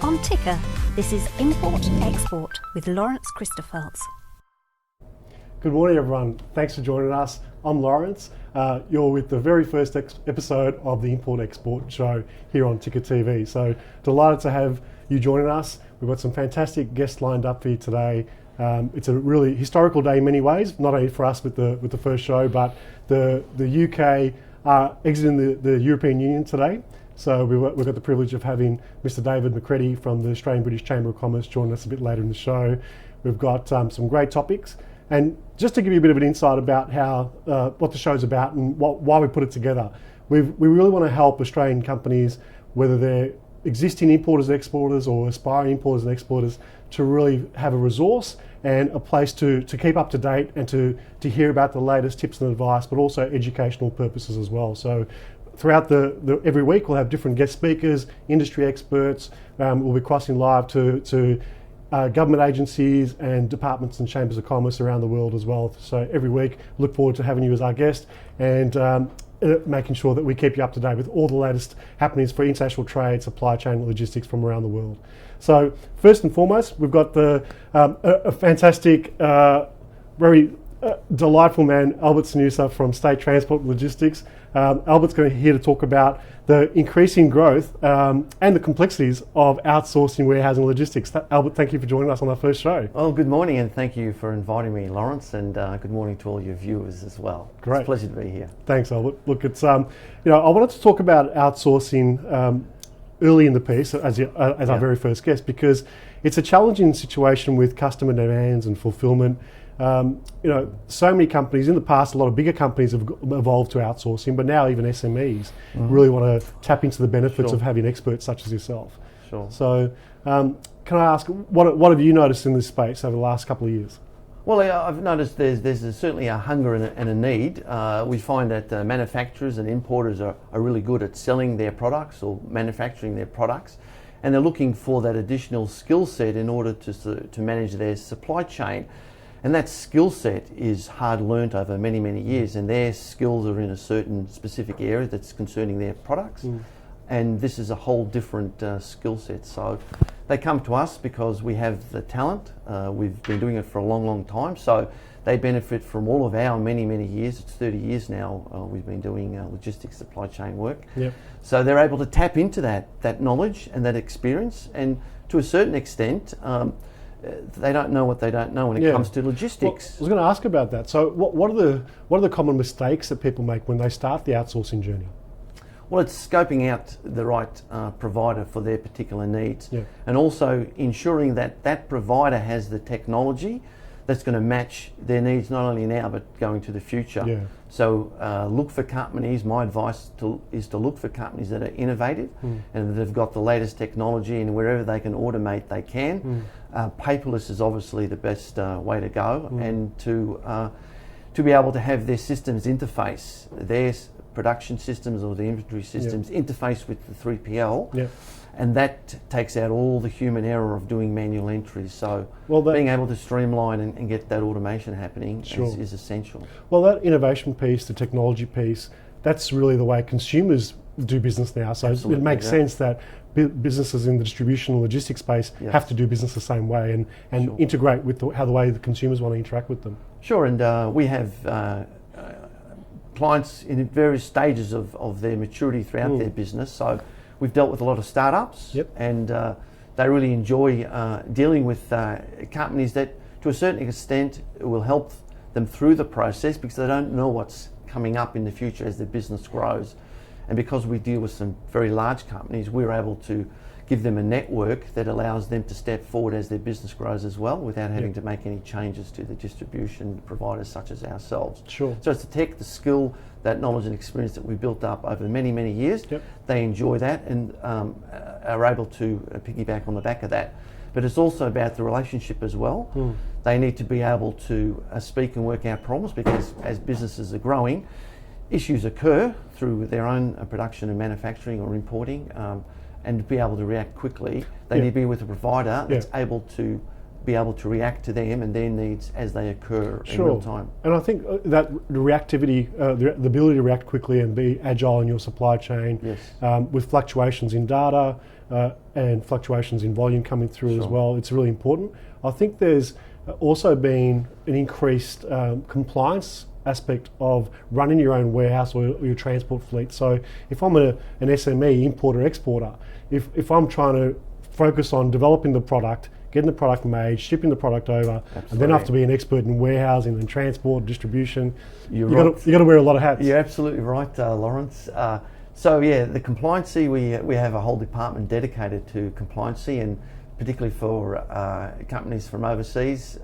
On Ticker, this is Import Export with Lawrence Christophels. Good morning, everyone. Thanks for joining us. I'm Lawrence. You're with the very first episode of the Import Export show here on TickerTV. So delighted to have you joining us. We've got some fantastic guests lined up for you today. It's a really historical day in many ways, not only for us with the first show, but the UK are exiting the European Union today. So we've got the privilege of having Mr. David McCready from the Australian British Chamber of Commerce join us a bit later in the show. We've got some great topics. And just to give you a bit of an insight about how what the show's about and why we put it together, we really want to help Australian companies, whether they're existing importers and exporters or aspiring importers and exporters, to really have a resource and a place to keep up to date and to hear about the latest tips and advice, but also educational purposes as well. So throughout every week we'll have different guest speakers, industry experts. We'll be crossing live to government agencies and departments and chambers of commerce around the world as well. So every week, look forward to having you as our guest and making sure that we keep you up to date with all the latest happenings for international trade, supply chain, logistics from around the world. So first and foremost, we've got a fantastic, very delightful man, Albert Sanusa from State Transport Logistics. Albert's here to talk about the increasing growth and the complexities of outsourcing warehousing logistics. Albert, thank you for joining us on our first show. Well, good morning, and thank you for inviting me, Lawrence, and good morning to all your viewers as well. Great. It's a pleasure to be here. Thanks, Albert. Look, it's I wanted to talk about outsourcing early in the piece as our very first guest, because it's a challenging situation with customer demands and fulfillment. So many companies in the past, a lot of bigger companies have evolved to outsourcing, but now even SMEs really want to tap into the benefits of having experts such as yourself. Sure. So can I ask, what have you noticed in this space over the last couple of years? Well, I've noticed there's certainly a hunger and a need. We find that manufacturers and importers are really good at selling their products or manufacturing their products, and they're looking for that additional skill set in order to manage their supply chain. And that skill set is hard learnt over many, many years, and their skills are in a certain specific area that's concerning their products. And this is a whole different skill set. So they come to us because we have the talent. We've been doing it for a long, long time. So they benefit from all of our many, many years. It's 30 years now we've been doing logistics supply chain work. Yep. So they're able to tap into that knowledge and that experience, and to a certain extent, they don't know what they don't know when it comes to logistics. Well, I was going to ask about that. So what are the common mistakes that people make when they start the outsourcing journey? Well, it's scoping out the right provider for their particular needs, and also ensuring that provider has the technology that's going to match their needs, not only now but going to the future. So look for companies. My advice is to look for companies that are innovative and that have got the latest technology, and wherever they can automate, they can. Paperless is obviously the best way to go, and to be able to have their systems interface, their production systems or the inventory systems interface with the 3PL. And that takes out all the human error of doing manual entries. So being able to streamline and get that automation happening is essential. Well, that innovation piece, the technology piece, that's really the way consumers do business now. So it makes sense that businesses in the distribution and logistics space have to do business the same way and integrate with the way the consumers want to interact with them. Sure, and we have clients in various stages of their maturity throughout their business. So we've dealt with a lot of startups, and they really enjoy dealing with companies that, to a certain extent, will help them through the process because they don't know what's coming up in the future as their business grows. And because we deal with some very large companies, we're able to give them a network that allows them to step forward as their business grows as well, without having to make any changes to the distribution providers such as ourselves. Sure. So it's the tech, the skill, that knowledge and experience that we built up over many, many years. They enjoy that and are able to piggyback on the back of that. But it's also about the relationship as well. They need to be able to speak and work out problems, because as businesses are growing, issues occur through their own production and manufacturing or importing, and to be able to react quickly, they need to be with a provider that's able to be able to react to them and their needs as they occur in real time. And I think that the reactivity, the ability to react quickly and be agile in your supply chain, with fluctuations in data and fluctuations in volume coming through as well, it's really important. I think there's also been an increased compliance aspect of running your own warehouse or your transport fleet. So if I'm an SME, importer, exporter, if I'm trying to focus on developing the product, getting the product made, shipping the product over, and then have to be an expert in warehousing and transport, distribution, you've got to wear a lot of hats. You're absolutely right, Lawrence. So yeah, the compliancy, we have a whole department dedicated to compliancy, and particularly for companies from overseas,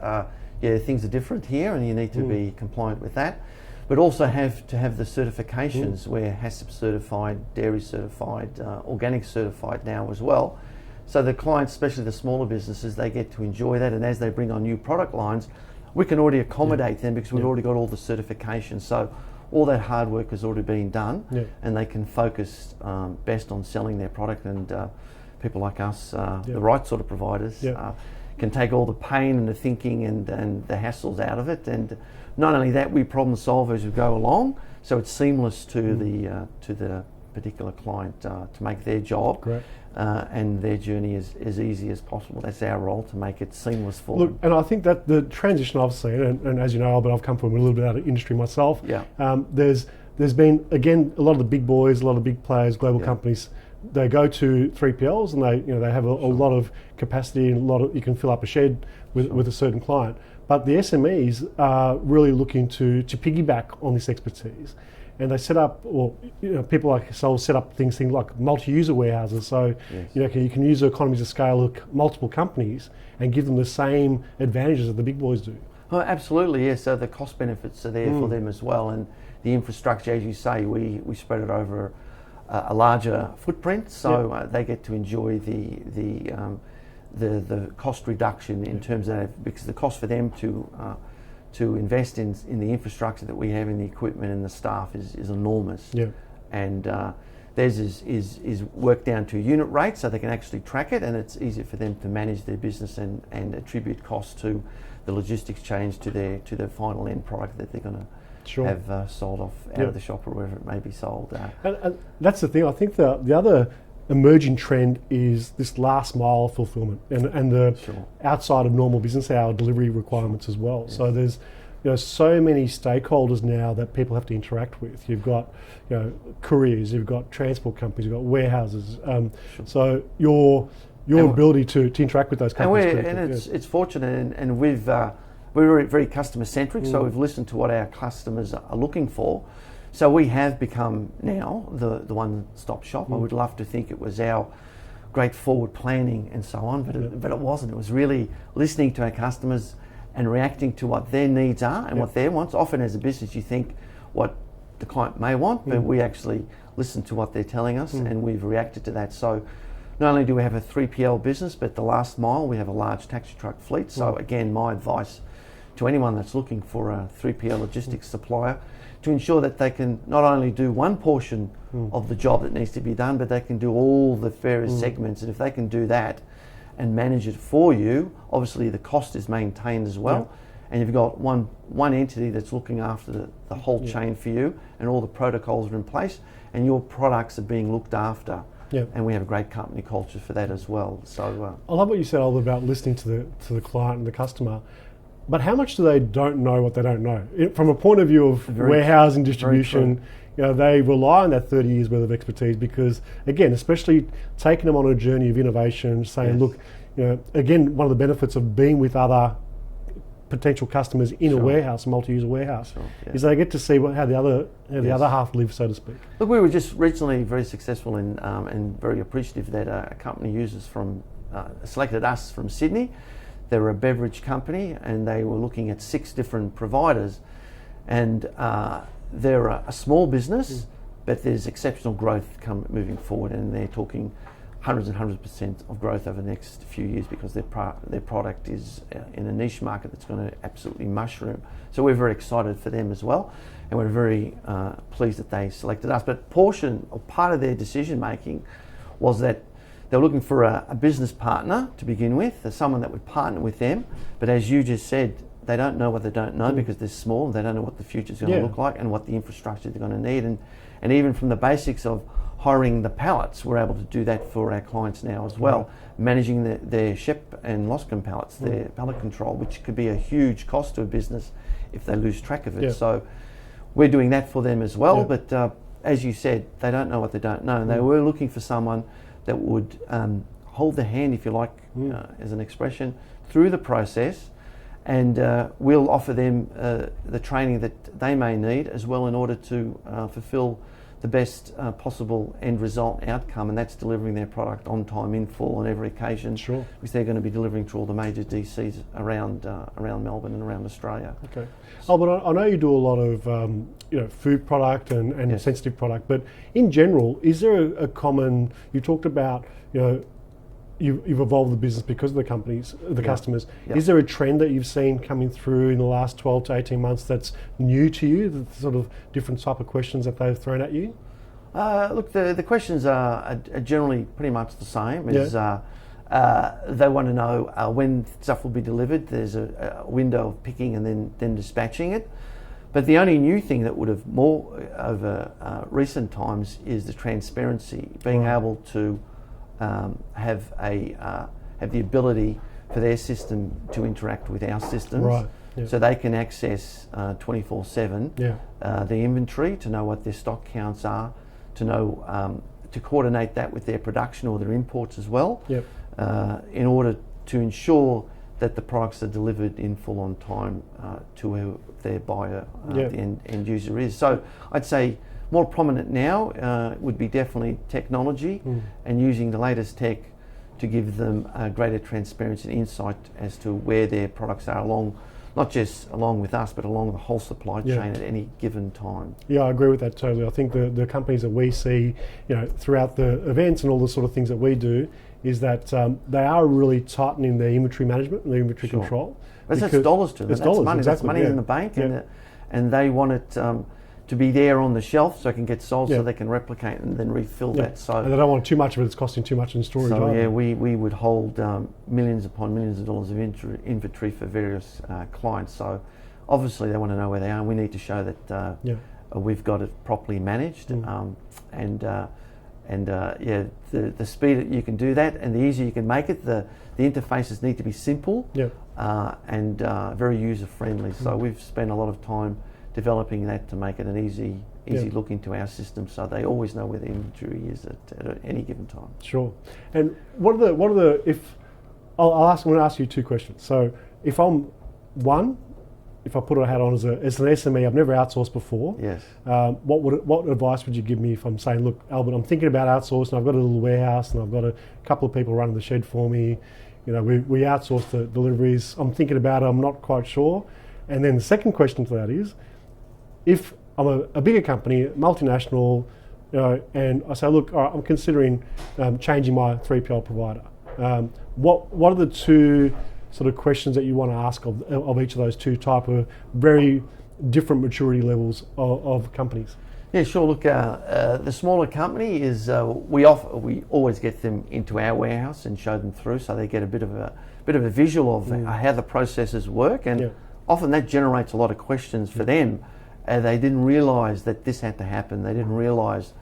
things are different here and you need to be compliant with that. But also have to have the certifications where HACCP certified, dairy certified, organic certified now as well. So the clients, especially the smaller businesses, they get to enjoy that, and as they bring on new product lines, we can already accommodate them because we've already got all the certifications. So all that hard work has already been done, and they can focus best on selling their product, and people like us, the right sort of providers, can take all the pain and the thinking and the hassles out of it. And not only that, we problem solve as we go along, so it's seamless to the particular client to make their job and their journey as easy as possible. That's our role, to make it seamless for them. And I think that the transition I've seen, and as you know, Albert, I've come from a little bit out of industry myself. There's been, again, a lot of the big boys, a lot of big players, global companies, they go to 3PLs and they have a lot of capacity and you can fill up a shed with a certain client. But the SMEs are really looking to piggyback on this expertise. And they set up, people like ourselves set up things like multi-user warehouses. So you can use the economies of scale of multiple companies and give them the same advantages that the big boys do. Oh, absolutely, yes. So the cost benefits are there for them as well, and the infrastructure, as you say, we spread it over a larger footprint, so they get to enjoy the cost reduction in terms of, because the cost for them to invest in the infrastructure that we have, in the equipment and the staff is enormous. And theirs is worked down to unit rate, so they can actually track it, and it's easier for them to manage their business and attribute costs to the logistics change to their final end product that they're going to have sold off out of the shop or wherever it may be sold. And that's the thing. I think the other emerging trend is this last mile fulfillment and the outside of normal business hour delivery requirements as well. So there's so many stakeholders now that people have to interact with. You've got couriers, you've got transport companies, you've got warehouses. So your ability to interact with those companies. It's fortunate, and we're very customer centric. So we've listened to what our customers are looking for. So we have become now the one-stop shop. I would love to think it was our great forward planning and so on, but it wasn't. It was really listening to our customers and reacting to what their needs are and what their wants. Often as a business you think what the client may want, but we actually listen to what they're telling us and we've reacted to that. So not only do we have a 3PL business, but the last mile, we have a large taxi truck fleet. So again, my advice to anyone that's looking for a 3PL logistics supplier, to ensure that they can not only do one portion of the job that needs to be done, but they can do all the various segments. And if they can do that and manage it for you, obviously the cost is maintained as well. And you've got one entity that's looking after the whole chain for you, and all the protocols are in place, and your products are being looked after. And we have a great company culture for that as well. So I love what you said, Albert, about listening to the client and the customer. But how much do they don't know what they don't know? From a point of view of warehousing, distribution, they rely on that 30 years worth of expertise because, again, especially taking them on a journey of innovation, saying, look, again, one of the benefits of being with other potential customers in a warehouse, a multi-user warehouse, is they get to see how the other half lives, so to speak. Look, we were just recently very successful in and very appreciative that a company users selected us from Sydney. They were a beverage company and they were looking at 6 different providers, and they're a small business, but there's exceptional growth moving forward, and they're talking hundreds and hundreds % of growth over the next few years because their product is in a niche market that's going to absolutely mushroom. So we're very excited for them as well, and we're very pleased that they selected us. But part of their decision making was that They were looking for a business partner to begin with, someone that would partner with them. But as you just said, they don't know what they don't know because they're small. They don't know what the future's going to look like and what the infrastructure they're going to need. And even from the basics of hiring the pallets, we're able to do that for our clients now as well. Managing their Shep and Loscombe pallets, their pallet control, which could be a huge cost to a business if they lose track of it. So we're doing that for them as well. But as you said, they don't know what they don't know. And they were looking for someone that would hold their hand, if you like, as an expression, through the process. And we'll offer them the training that they may need as well in order to fulfil the best possible end result outcome, and that's delivering their product on time, in full, on every occasion, because they're going to be delivering to all the major DCs around Melbourne and around Australia. Okay. Albert, I know you do a lot of food product and sensitive product, but in general, is there a common? You talked about You've evolved the business because of the companies, the customers. Is there a trend that you've seen coming through in the last 12 to 18 months that's new to you, the sort of different type of questions that they've thrown at you? Look, the questions are generally pretty much the same. They want to know when stuff will be delivered. There's a window of picking and then dispatching it. But the only new thing that would have more over recent times is the transparency, being able to have the ability for their system to interact with our systems, so they can access 24/7 the inventory, to know what their stock counts are, to know to coordinate that with their production or their imports as well, in order to ensure that the products are delivered in full on time to who their buyer, the end user is. So I'd say more prominent now would be definitely technology and using the latest tech to give them greater transparency and insight as to where their products are along, not just along with us, but along the whole supply chain at any given time. Yeah, I agree with that totally. I think the companies that we see, throughout the events and all the sort of things that we do, is that they are really tightening their inventory management and their inventory control. But that's dollars to them. That's dollars, money. exactly, that's money in the bank, and they want it to be there on the shelf so it can get sold, so they can replicate and then refill that. So and they don't want too much of it; it's costing too much in storage. So we would hold millions upon millions of dollars of inventory for various clients. So obviously they want to know where they are. We need to show that we've got it properly managed, the speed that you can do that and the easier you can make it. The interfaces need to be simple and very user friendly. So we've spent a lot of time developing that to make it an easy look into our system, so they always know where the inventory is at any given time. Sure. And what are the if I'm going to ask you two questions. So if I put a hat on as an SME, I've never outsourced before. Yes. What advice would you give me if I'm saying, look, Albert, I'm thinking about outsourcing. I've got a little warehouse and I've got a couple of people running the shed for me. We outsource the deliveries. I'm thinking about it. I'm not quite sure. And then the second question to that is, if I'm a bigger company, multinational, and I say, look, all right, I'm considering changing my 3PL provider. What are the two sort of questions that you want to ask of each of those two type of very different maturity levels of companies? Yeah, sure. Look, the smaller company is we always get them into our warehouse and show them through, so they get a bit of a visual of how the processes work, and often that generates a lot of questions for them. They didn't realise that this had to happen. They didn't realise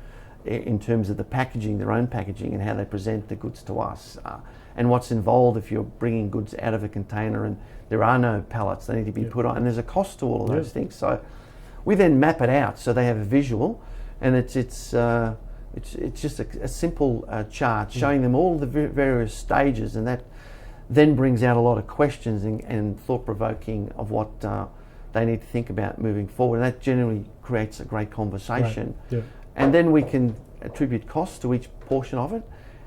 in terms of the packaging, their own packaging, and how they present the goods to us, and what's involved if you're bringing goods out of a container and there are no pallets. They need to be put on, and there's a cost to all of those things. So we then map it out so they have a visual, and it's just a simple chart showing them all the various stages, and that then brings out a lot of questions and thought-provoking of what they need to think about moving forward, and that generally creates a great conversation. Right. And then we can attribute costs to each portion of it,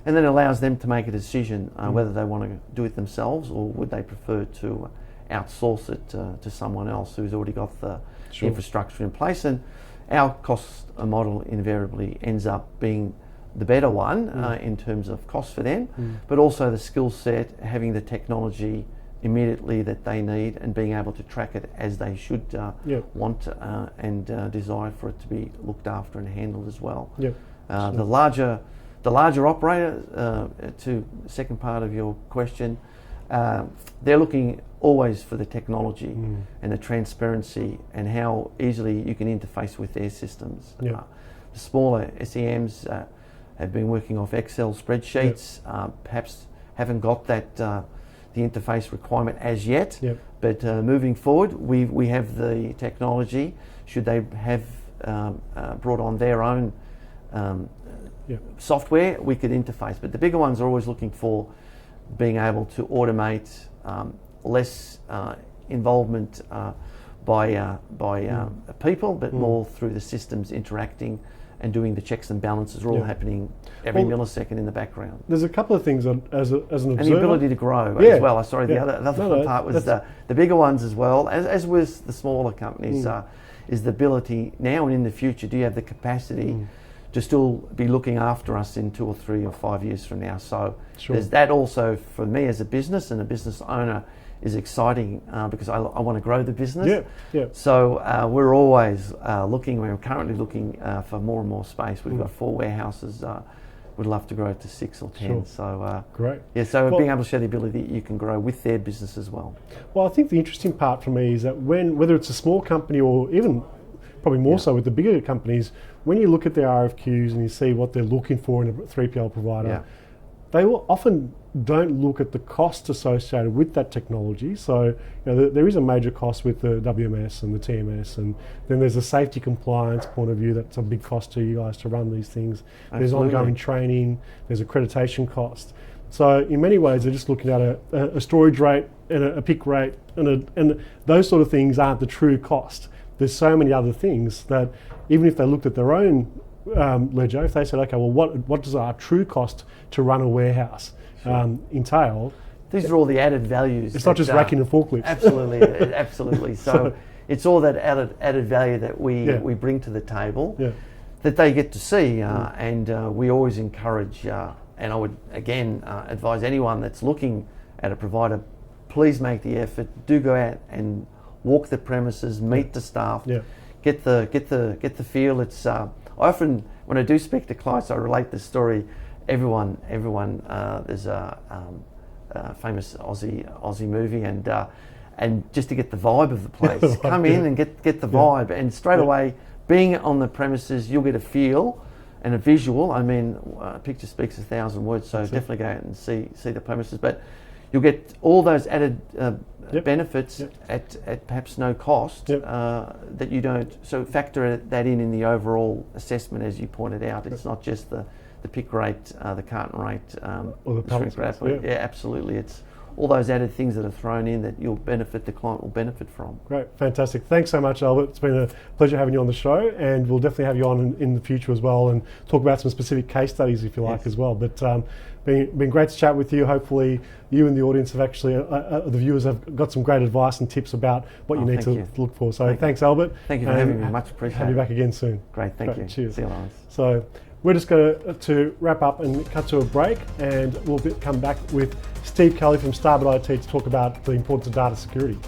and then allows them to make a decision whether they want to do it themselves or would they prefer to outsource it to someone else who's already got the infrastructure in place. And our cost model invariably ends up being the better one in terms of cost for them, but also the skill set, having the technology immediately that they need and being able to track it as they should want and desire for it to be looked after and handled as well. The The larger operator, to the second part of your question, they're looking always for the technology and the transparency and how easily you can interface with their systems. Yeah. The smaller SEMs have been working off Excel spreadsheets, perhaps haven't got that the interface requirement as yet, but moving forward we have the technology. Should they have brought on their own software, we could interface, but the bigger ones are always looking for being able to automate, less involvement by people, but more through the systems interacting and doing the checks and balances are all happening every millisecond in the background. There's a couple of things as an observer. And the ability to grow as well. Sorry, the other part was the bigger ones as well, as with the smaller companies, is the ability now and in the future, do you have the capacity to still be looking after us in 2 or 3 or 5 years from now? So there's that also for me as a business and a business owner is exciting because I want to grow the business. So we're always we're currently looking for more and more space. We've got 4 warehouses. We'd love to grow it to 6 or 10. So great. Yeah, so being able to show the ability that you can grow with their business as well. Well, I think the interesting part for me is that whether it's a small company or even probably more so with the bigger companies, when you look at their RFQs and you see what they're looking for in a 3PL provider, they will often don't look at the cost associated with that technology. So there is a major cost with the WMS and the TMS, and then there's a safety compliance point of view. That's a big cost to you guys to run these things. There's ongoing training, there's accreditation cost. So in many ways they're just looking at a storage rate and a pick rate, and those sort of things aren't the true cost. There's so many other things that even if they looked at their own ledger, if they said, okay, well, what does our true cost to run a warehouse entail? These are all the added values. It's not just racking and forklifts. Absolutely, absolutely. So it's all that added value that we bring to the table that they get to see, and we always encourage. And I would again advise anyone that's looking at a provider, please make the effort. Do go out and walk the premises, meet the staff, get the feel. It's I often, when I do speak to clients, I relate this story. Everyone. There's a famous Aussie movie, and just to get the vibe of the place, come in and get the vibe, and straight away, being on the premises, you'll get a feel and a visual. I mean, a picture speaks 1,000 words, so definitely go out and see the premises. But you'll get all those added benefits at perhaps no cost that you don't. So factor that in the overall assessment, as you pointed out. It's not just the pick rate, the carton rate, or the pallet rate. Absolutely. It's all those added things that are thrown in that the client will benefit from. Great, fantastic. Thanks so much, Albert. It's been a pleasure having you on the show, and we'll definitely have you on in the future as well, and talk about some specific case studies if you like as well. But been great to chat with you. Hopefully you and the audience have actually, the viewers have got some great advice and tips about what you need to look for. So thanks, Albert. Thank you for having me. Much appreciated. Have you back again soon. Great, thank you. Cheers. See you, Lawrence. So we're just going to wrap up and cut to a break, and we'll come back with Steve Kelly from Starboard IT to talk about the importance of data security.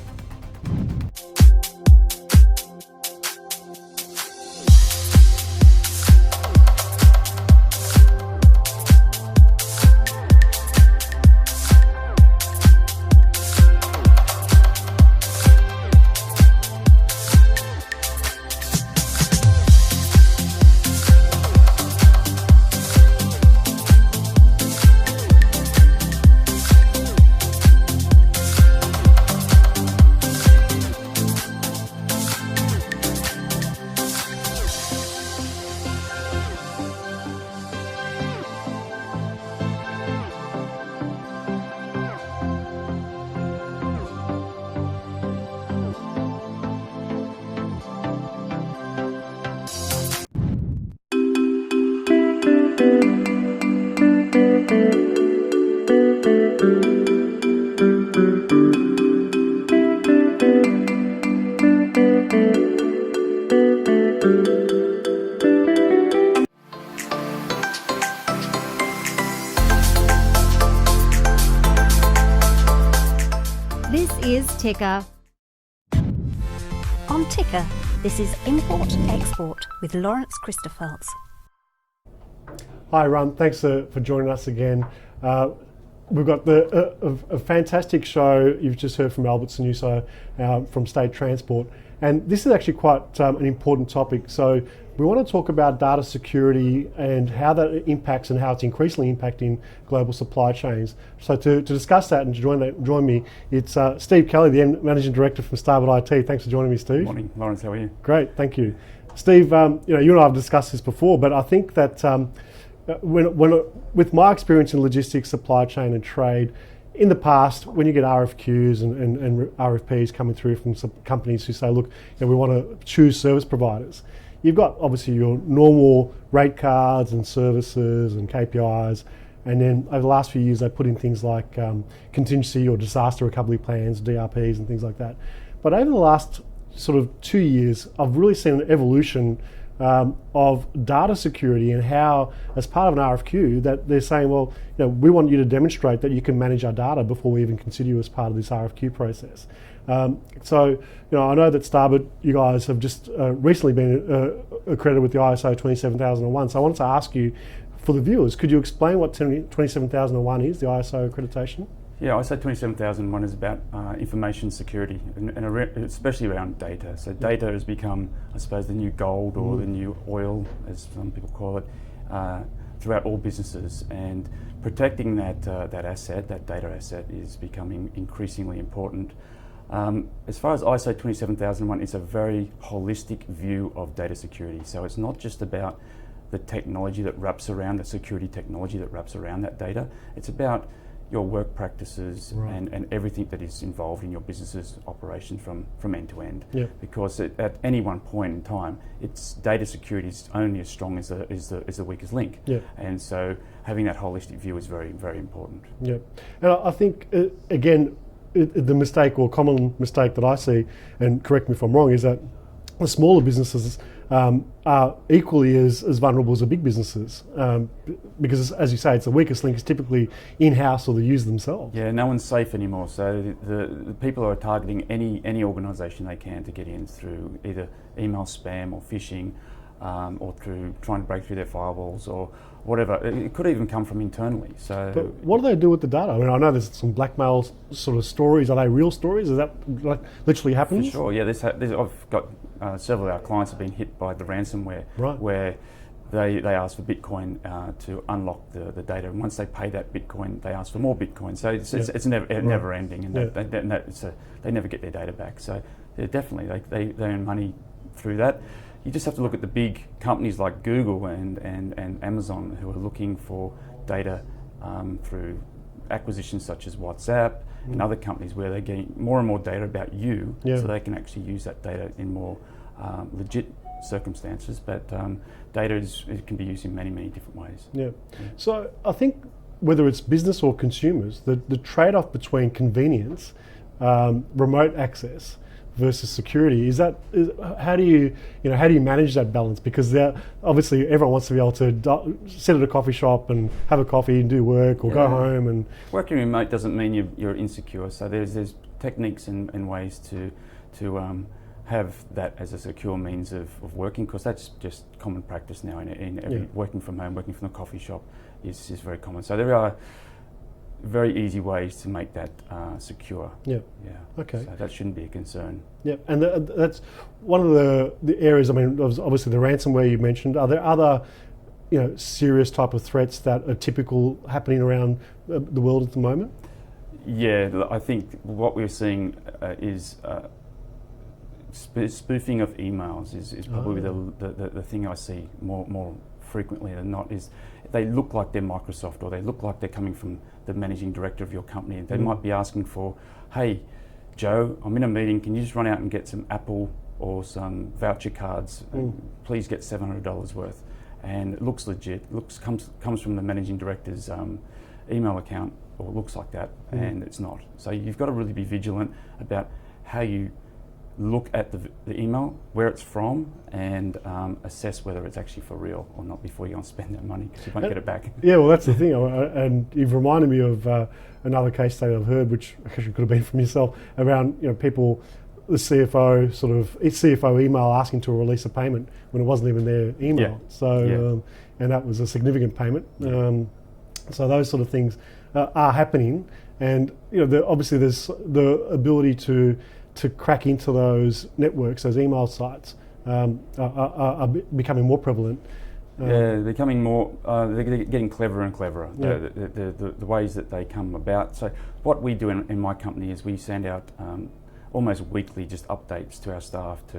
Ticker. On Ticker, this is Import Export with Lawrence Christophels. Hi, Ron. Thanks for joining us again. We've got a fantastic show. You've just heard from Albert Sanuso from State Transport. And this is actually quite an important topic. So we want to talk about data security and how that impacts and how it's increasingly impacting global supply chains. So to discuss that and to join me, it's Steve Kelly, the Managing Director from Starboard IT. Thanks for joining me, Steve. Morning, Lawrence. How are you? Great, thank you. Steve, you and I have discussed this before, but I think that with my experience in logistics, supply chain and trade, in the past, when you get RFQs and RFPs coming through from some companies who say, look, we want to choose service providers, you've got obviously your normal rate cards and services and KPIs, and then over the last few years they put in things like contingency or disaster recovery plans, DRPs and things like that. But over the last sort of 2 years, I've really seen an evolution of data security and how, as part of an RFQ, that they're saying, well, we want you to demonstrate that you can manage our data before we even consider you as part of this RFQ process. So, I know that Starboard, you guys have just recently been accredited with the ISO 27001. So I wanted to ask you, for the viewers, could you explain what 27001 is, the ISO accreditation? Yeah, ISO 27001 is about information security and especially around data. So data has become, I suppose, the new gold or the new oil, as some people call it, throughout all businesses. And protecting that asset, that data asset, is becoming increasingly important. As far as ISO 27001, it's a very holistic view of data security. So it's not just about the technology that wraps around, the security technology that wraps around that data. It's about your work practices and everything that is involved in your business's operation from end to end. Yep. Because at any one point in time, its data security is only as strong as the weakest link. Yep. And so having that holistic view is very, very important. Yep. And I think, again, the mistake or common mistake that I see, and correct me if I'm wrong, is that the smaller businesses are equally as vulnerable as the big businesses, because, as you say, it's the weakest link is typically in-house or the user themselves. Yeah, no one's safe anymore. So the people are targeting any organisation they can to get in through either email spam or phishing, or through trying to break through their firewalls or whatever. It could even come from internally. So, but what do they do with the data? I mean, I know there's some blackmail sort of stories. Are they real stories? Is that like literally happens? For sure, yeah. I've got several of our clients have been hit by the ransomware, where they ask for Bitcoin to unlock the data, and once they pay that Bitcoin, they ask for more Bitcoin. So it's never ending, and they never get their data back. So definitely they earn money through that. You just have to look at the big companies like Google and Amazon, who are looking for data through acquisitions such as WhatsApp and other companies, where they're getting more and more data about you, so they can actually use that data in more legit circumstances. But data can be used in many, many different ways. Yeah. So I think whether it's business or consumers, the trade-off between convenience, remote access, versus security, how do you manage that balance? Because obviously everyone wants to be able to sit at a coffee shop and have a coffee and do work or go home. And working remote doesn't mean you're insecure. So there's techniques and ways to have that as a secure means of working, because that's just common practice now in every working from home, working from the coffee shop is very common. So there are very easy ways to make that secure. Yeah. Okay. So that shouldn't be a concern. Yeah, and that's one of the areas. I mean, obviously the ransomware you mentioned. Are there other, serious type of threats that are typical happening around the world at the moment? Yeah, I think what we're seeing is spoofing of emails is probably the thing I see more frequently than not. Is they look like they're Microsoft, or they look like they're coming from the managing director of your company. They might be asking for, hey, Joe, I'm in a meeting, can you just run out and get some Apple or some voucher cards? Please get $700 worth. And it looks legit, comes from the managing director's email account, or looks like that, and it's not. So you've got to really be vigilant about how you look at the email, where it's from, and assess whether it's actually for real or not before you go and spend that money, because you won't get it back. Yeah, well, that's the thing. And you've reminded me of another case study I've heard, which actually could have been from yourself, around people the CFO its CFO email asking to release a payment when it wasn't even their email. So and that was a significant payment. So those sort of things are happening, and obviously there's the ability to crack into those networks, those email sites are becoming more prevalent. They're becoming more. They're getting cleverer and cleverer. The ways that they come about. So what we do in my company is we send out almost weekly just updates to our staff to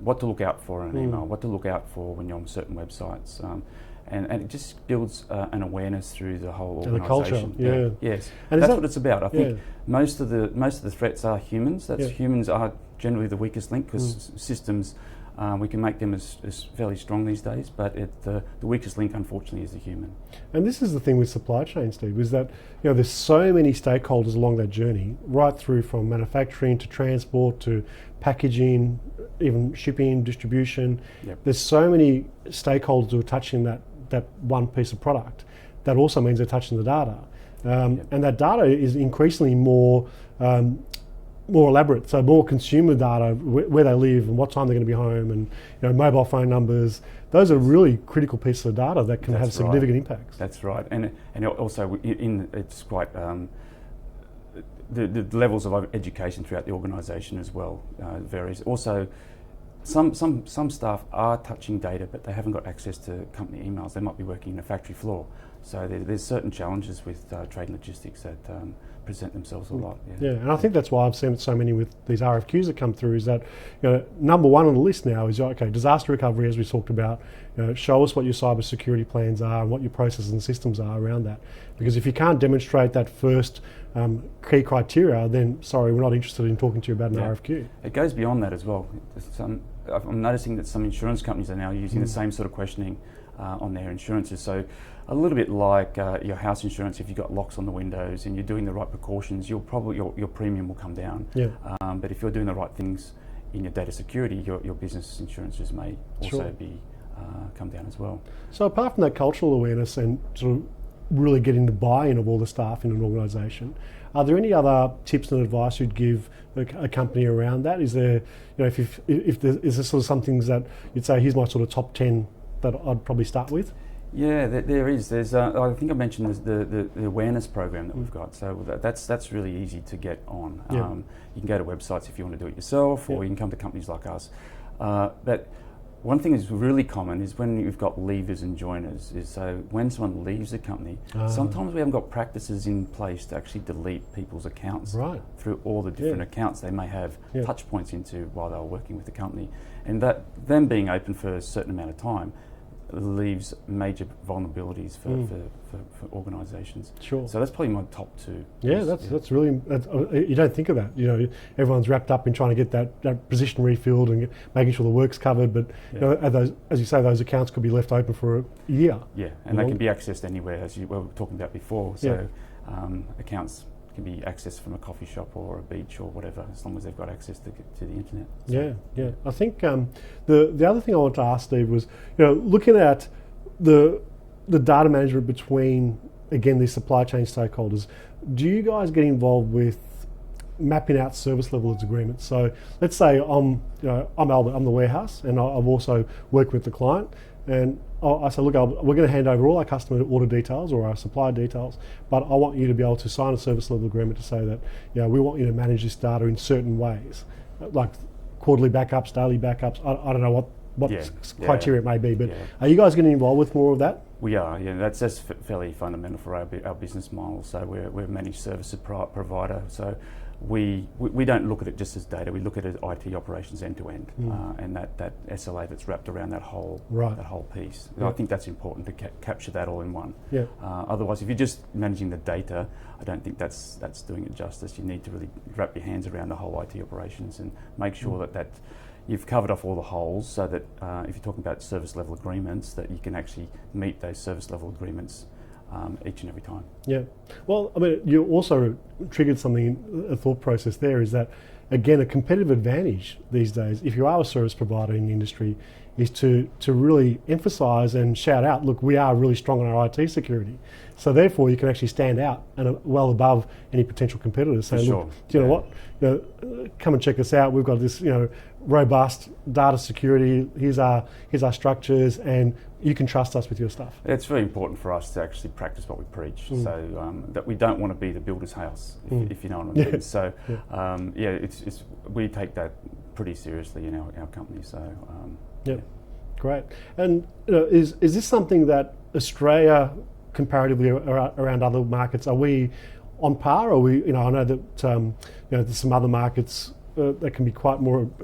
what to look out for in an email, what to look out for when you're on certain websites. And it just builds an awareness through the whole organisation. And the culture, yes, and that's what it's about. I think most of the threats are humans. Humans are generally the weakest link, because systems we can make them as fairly strong these days, but the weakest link, unfortunately, is the human. And this is the thing with supply chain, Steve, is that there's so many stakeholders along that journey, right through from manufacturing to transport to packaging, even shipping, distribution. There's so many stakeholders who are touching that one piece of product. That also means they're touching the data, and that data is increasingly more elaborate, so more consumer data, where they live and what time they're going to be home, and mobile phone numbers. Those are really critical pieces of data that can have significant impacts. That's right, and also it's quite the levels of education throughout the organisation as well varies. Also, some staff are touching data, but they haven't got access to company emails. They might be working in a factory floor, so there's certain challenges with trade and logistics that present themselves a lot. And I think that's why I've seen so many with these RFQs that come through, is that number one on the list now is disaster recovery, as we talked about. Show us what your cyber security plans are and what your processes and systems are around that. Because if you can't demonstrate that first key criteria, then sorry, we're not interested in talking to you about an RFQ. It goes beyond that as well. I'm noticing that some insurance companies are now using the same sort of questioning on their insurances. So a little bit like your house insurance, if you've got locks on the windows and you're doing the right precautions, you'll probably your premium will come down. But if you're doing the right things in your data security, your business insurances may also be come down as well. So apart from that cultural awareness and sort of really getting the buy-in of all the staff in an organisation, are there any other tips and advice you'd give a company around that? Is there, is there sort of some things that you'd say, here's my sort of top 10 that I'd probably start with? Yeah, there is. There's, I think I mentioned the awareness program that we've got. So that's really easy to get on. You can go to websites if you want to do it yourself, or you can come to companies like us. But one thing that's really common is when you've got leavers and joiners, is so when someone leaves the company, sometimes we haven't got practices in place to actually delete people's accounts through all the different accounts they may have touch points into while they were working with the company. And that them being open for a certain amount of time leaves major vulnerabilities for organisations. Sure. So that's probably my top two. Yeah, that's really, you don't think of that. Everyone's wrapped up in trying to get that position refilled and making sure the work's covered, but as you say, those accounts could be left open for a year. Yeah, and they can be accessed anywhere, as you were talking about before. So accounts can be accessed from a coffee shop or a beach or whatever, as long as they've got access to the internet. So. I think the other thing I want to ask, Steve, was looking at the data management between, again, these supply chain stakeholders. Do you guys get involved with mapping out service levels agreements? So let's say I'm Albert, I'm the warehouse, and I've also worked with the client, and I say, look, we're going to hand over all our customer order details or our supply details, but I want you to be able to sign a service level agreement to say that we want you to manage this data in certain ways, like quarterly backups, daily backups. I don't know what criteria it may be, but are you guys getting involved with more of that? We are, that's fairly fundamental for our business model. So we're a managed service provider. So we don't look at it just as data. We look at it as IT operations end to end, and that SLA that's wrapped around that whole piece. I think that's important to capture that all in one. Otherwise, if you're just managing the data, I don't think that's doing it justice. You need to really wrap your hands around the whole IT operations and make sure that you've covered off all the holes, so that if you're talking about service level agreements, that you can actually meet those service level agreements each and every time. Yeah. Well, I mean, you also triggered something, a thought process there, is that, again, a competitive advantage these days, if you are a service provider in the industry, is to really emphasise and shout out, look, we are really strong on our IT security. So therefore, you can actually stand out and well above any potential competitors. Say, look, do you know what? Come and check us out. We've got this, robust data security. Here's our structures, and you can trust us with your stuff. It's very important for us to actually practice what we preach. So that we don't want to be the builder's house, if you know what I mean. So it's we take that pretty seriously in our company. So great. And is this something that Australia, comparatively around other markets, are we on par? Or we, I know that there's some other markets that can be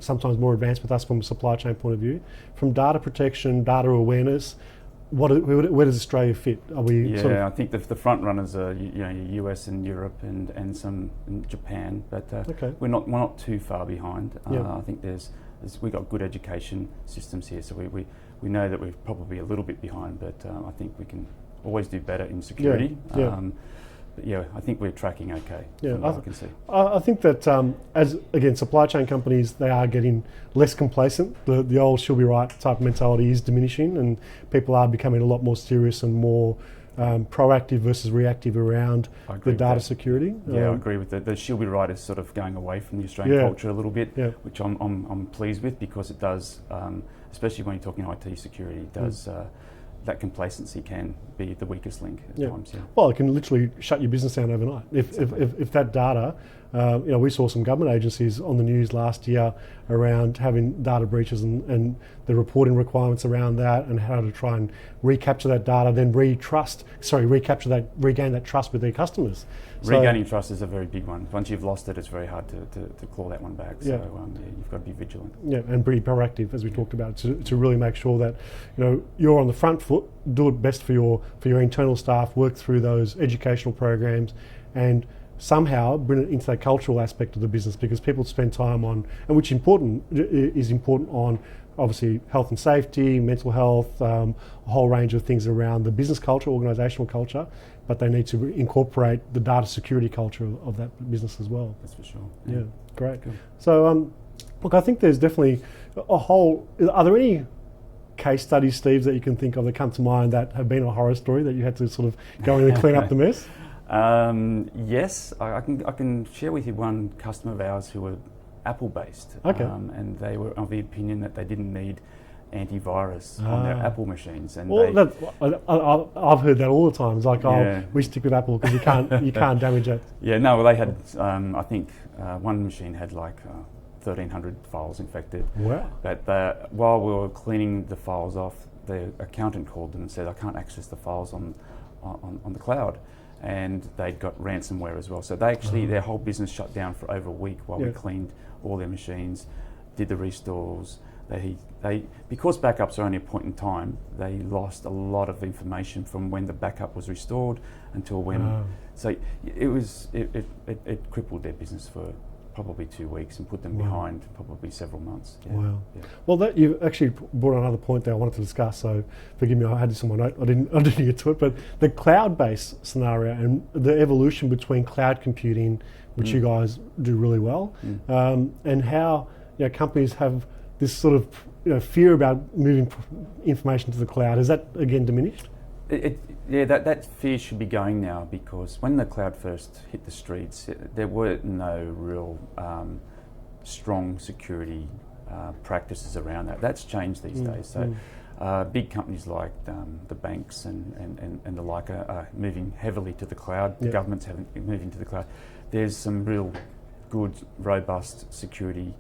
sometimes more advanced with us from a supply chain point of view. From data protection, data awareness, where does Australia fit? Are we? I think the front runners are US and Europe and some in Japan, but we're not too far behind. I think we've got good education systems here, so we know that we're probably a little bit behind, but I think we can always do better in security. But I think we're tracking okay. I can see. I think that as again, supply chain companies, they are getting less complacent. The old "she'll be right" type mentality is diminishing, and people are becoming a lot more serious and more proactive versus reactive around the data security. I agree with that. The "she'll be right" is sort of going away from the Australian culture a little bit, which I'm pleased with, because it does, especially when you're talking IT security, it does. That complacency can be the weakest link at times. Well, it can literally shut your business down overnight. If that data, we saw some government agencies on the news last year around having data breaches and the reporting requirements around that, and how to try and recapture that data, then regain that trust with their customers. Regaining trust is a very big one. Once you've lost it, it's very hard to claw that one back. So you've got to be vigilant. Yeah, and pretty proactive, as we talked about, to really make sure that you're on the front foot. Do it best for your internal staff. Work through those educational programs, and somehow bring it into that cultural aspect of the business, because people spend time on, and which is important on, obviously, health and safety, mental health, a whole range of things around the business culture, organisational culture, but they need to incorporate the data security culture of that business as well. That's for sure. Yeah, great. Good. So, look, I think there's definitely are there any case studies, Steve, that you can think of that come to mind that have been a horror story that you had to sort of go in and clean up the mess? Yes, I can share with you one customer of ours who were Apple-based, and they were of the opinion that they didn't need antivirus on their Apple machines. And I've heard that all the time. It's like, we stick with Apple because you can't damage it. Yeah, no, well, they had, I think one machine had like 1,300 files infected. Wow. But while we were cleaning the files off, the accountant called them and said, I can't access the files on the cloud. And they'd got ransomware as well. So they actually, their whole business shut down for over a week while we cleaned all their machines, did the restores. Because backups are only a point in time, they lost a lot of information from when the backup was restored until when. So it crippled their business for probably 2 weeks and put them behind probably several months. Yeah. Wow. Yeah. Well, you actually brought another point there I wanted to discuss, so forgive me, I had this on my note, I didn't get to it, but the cloud-based scenario and the evolution between cloud computing, which you guys do really well, and how companies have this sort of fear about moving information to the cloud. Is that again diminished? That fear should be going now, because when the cloud first hit the streets, there were no real strong security practices around that. That's changed these days. So big companies like the banks and the like are moving heavily to the cloud. The government's moving to the cloud. There's some real good, robust security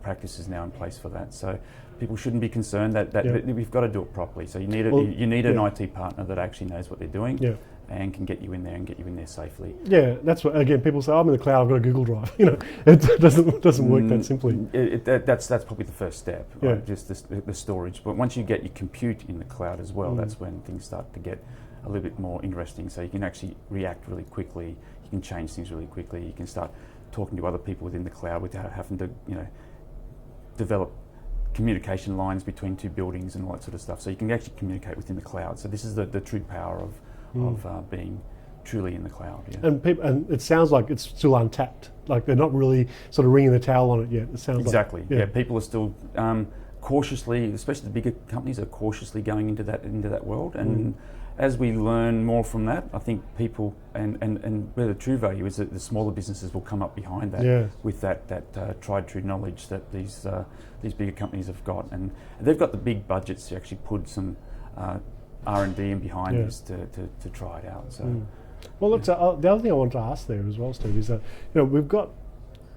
practices now in place for that. So people shouldn't be concerned that we've got to do it properly. So you need an IT partner that actually knows what they're doing and can get you in there and get you in there safely. Yeah, that's what, again, people say, I'm in the cloud, I've got a Google Drive. It doesn't work that simply. That's probably the first step, right? Just the storage. But once you get your compute in the cloud as well, that's when things start to get a little bit more interesting. So you can actually react really quickly, you can change things really quickly, you can start talking to other people within the cloud without having to, develop communication lines between two buildings and all that sort of stuff. So you can actually communicate within the cloud. So this is the true power of being truly in the cloud. Yeah. And it sounds like it's still untapped. Like they're not really sort of ringing the towel on it yet. It sounds exactly. Like, yeah, people are still cautiously, especially the bigger companies, are cautiously going into that world. And as we learn more from that, I think people and where the true value is that the smaller businesses will come up behind that with that tried true knowledge that these bigger companies have got, and they've got the big budgets to actually put some R&D in behind this to try it out. So. Well, look, the other thing I wanted to ask there as well, Steve, is that we've got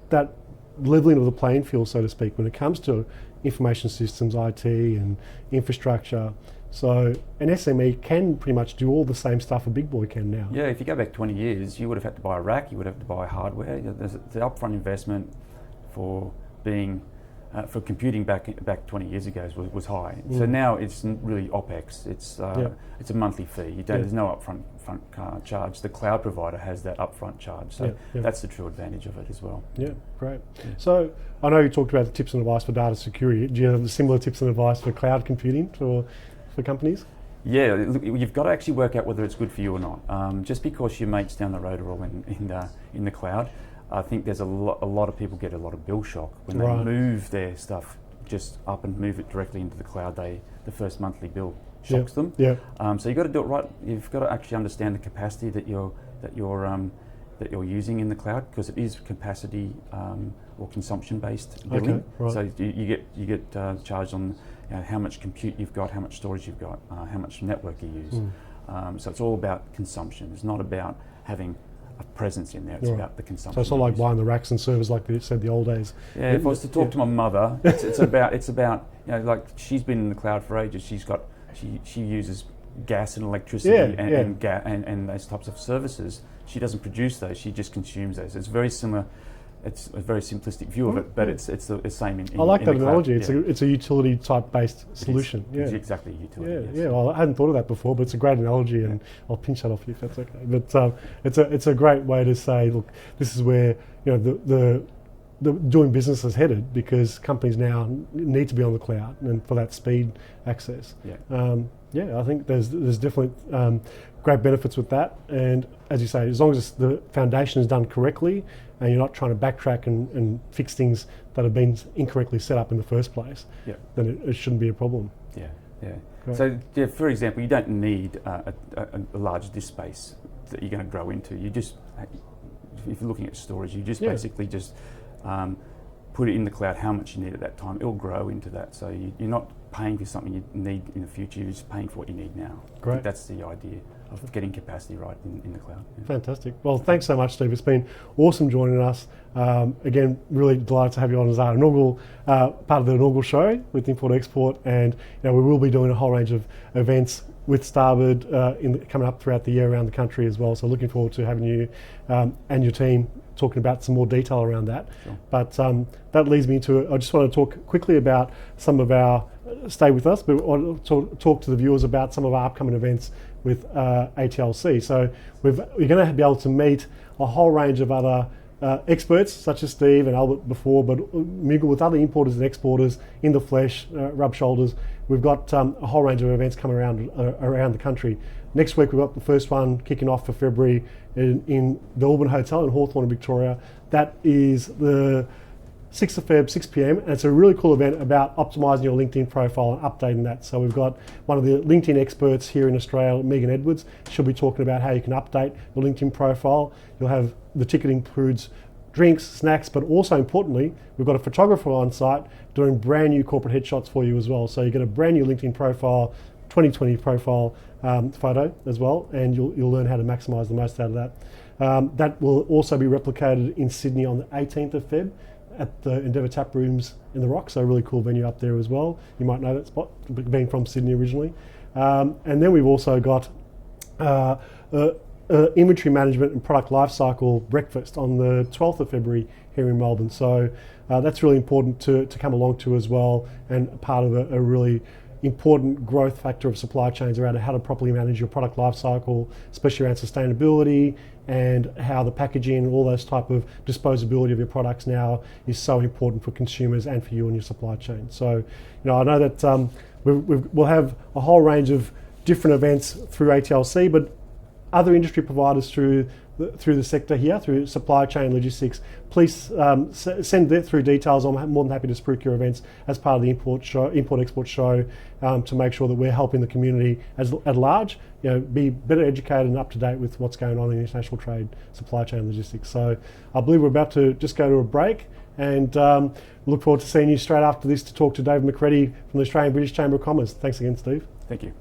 that leveling of the playing field, so to speak, when it comes to information systems, IT, and infrastructure. So an SME can pretty much do all the same stuff a big boy can now. Yeah, if you go back 20 years, you would have had to buy a rack, you would have to buy hardware. The upfront investment for being for computing back 20 years ago was high. So now it's really OPEX. It's a monthly fee. There's no upfront charge. The cloud provider has that upfront charge. So that's the true advantage of it as well. Yeah, great. Yeah. So I know you talked about the tips and advice for data security. Do you have the similar tips and advice for cloud computing for companies? Yeah, look, you've got to actually work out whether it's good for you or not. Just because your mates down the road are all in the cloud, I think there's a lot of people get a lot of bill shock when they move their stuff just up and move it directly into the cloud. The first monthly bill shocks them. Yeah. So you've got to do it right. You've got to actually understand the capacity that you're using in the cloud, because it is capacity or consumption based billing. Okay, right. So you get charged on how much compute you've got, how much storage you've got, how much network you use. So it's all about consumption. It's not about having a presence in there. It's about the consumption. So it's not like buying the racks and servers like they said the old days. Yeah, if I was to talk to my mother, it's about like she's been in the cloud for ages. She uses gas and electricity and those types of services. She doesn't produce those. She just consumes those. It's very similar. It's a very simplistic view of it, but it's the same in I like that the analogy. Cloud. It's a utility type based solution. It's exactly a utility. Yeah. Well, I hadn't thought of that before, but it's a great analogy, and I'll pinch that off you if that's okay. But it's a great way to say, look, this is where the doing business is headed, because companies now need to be on the cloud and for that speed access. I think there's definitely great benefits with that, and as you say, as long as the foundation is done correctly and you're not trying to backtrack and fix things that have been incorrectly set up in the first place, then it shouldn't be a problem. Great. So for example, you don't need a large disk space that you're going to grow into. You just, if you're looking at storage, you just basically just put it in the cloud how much you need at that time. It'll grow into that. So you're not paying for something you need in the future, you're just paying for what you need now. Great. I think that's the idea of getting capacity right in the cloud. Fantastic. Well, thanks so much, Steve. It's been awesome joining us. Again, really delighted to have you on as our inaugural part of the inaugural show with Import Export, and we will be doing a whole range of events with Starboard coming up throughout the year around the country as well. So looking forward to having you and your team talking about some more detail around that. Sure. But that leads me to, I just want to talk quickly about some of our, stay with us, but I want to talk to the viewers about some of our upcoming events with ATLC. So we're going to be able to meet a whole range of other experts such as Steve and Albert before, but mingle with other importers and exporters in the flesh, rub shoulders. We've got a whole range of events coming around the country. Next week we've got the first one kicking off for February in the Auburn Hotel in Hawthorne, Victoria. That is the 6th of Feb, 6 p.m, and it's a really cool event about optimising your LinkedIn profile and updating that. So we've got one of the LinkedIn experts here in Australia, Megan Edwards. She'll be talking about how you can update your LinkedIn profile. You'll have, the ticket includes drinks, snacks, but also importantly, we've got a photographer on site doing brand new corporate headshots for you as well. So you get a brand new LinkedIn profile, 2020 profile photo as well, and you'll learn how to maximise the most out of that. That will also be replicated in Sydney on the 18th of Feb at the Endeavour Tap Rooms in the Rock, so a really cool venue up there as well. You might know that spot, being from Sydney originally. And then we've also got inventory management and product lifecycle breakfast on the 12th of February here in Melbourne. So that's really important to come along to as well, and part of a really important growth factor of supply chains around how to properly manage your product lifecycle, especially around sustainability and how the packaging and all those type of disposability of your products now is so important for consumers and for you and your supply chain. So, I know that we'll have a whole range of different events through ATLC, but other industry providers through through the sector here, through supply chain logistics, please send that through details. I'm more than happy to spruik your events as part of the import-export show to make sure that we're helping the community at large, be better educated and up to date with what's going on in international trade, supply chain logistics. So I believe we're about to just go to a break, and look forward to seeing you straight after this to talk to David McCready from the Australian British Chamber of Commerce. Thanks again, Steve. Thank you.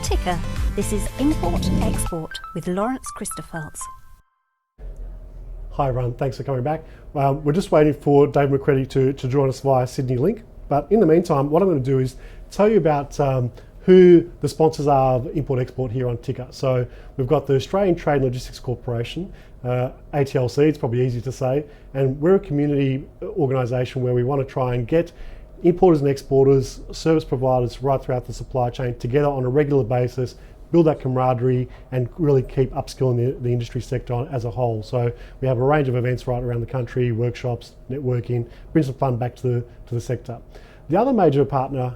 Ticker, this is Import Export with Lawrence Christophels. Hi everyone, thanks for coming back. We're just waiting for Dave McCready to join us via Sydney Link. But in the meantime, what I'm going to do is tell you about who the sponsors are of Import Export here on Ticker. So we've got the Australian Trade and Logistics Corporation, ATLC, it's probably easy to say, and we're a community organisation where we want to try and get importers and exporters, service providers right throughout the supply chain together on a regular basis, build that camaraderie and really keep upskilling the industry sector as a whole. So we have a range of events right around the country, workshops, networking, bring some fun back to the sector. The other major partner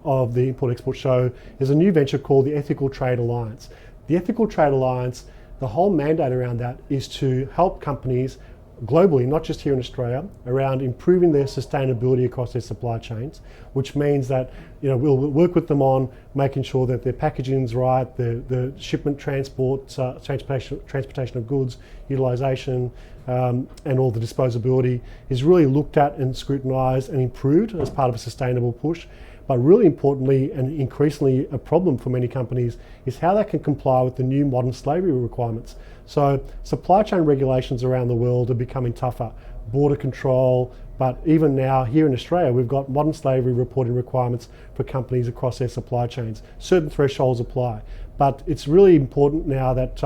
of the Import Export Show is a new venture called the Ethical Trade Alliance. The Ethical Trade Alliance, the whole mandate around that is to help companies globally, not just here in Australia, around improving their sustainability across their supply chains, which means that we'll work with them on making sure that their packaging's right, the shipment, transportation of goods, utilisation, and all the disposability is really looked at and scrutinised and improved as part of a sustainable push. But really importantly and increasingly a problem for many companies is how they can comply with the new modern slavery requirements. So supply chain regulations around the world are becoming tougher, border control, but even now here in Australia we've got modern slavery reporting requirements for companies across their supply chains. Certain thresholds apply, but it's really important now that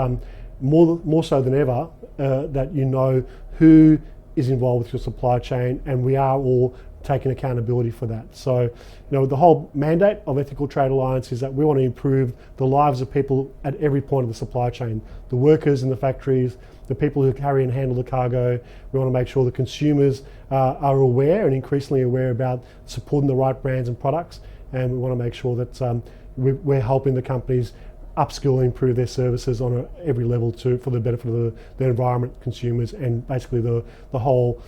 more so than ever that you know who is involved with your supply chain, and we are all taking accountability for that. So, the whole mandate of Ethical Trade Alliance is that we want to improve the lives of people at every point of the supply chain, the workers in the factories, the people who carry and handle the cargo. We want to make sure the consumers are aware and increasingly aware about supporting the right brands and products, and we want to make sure that we're helping the companies upskill and improve their services on every level for the benefit of the environment, consumers, and basically the whole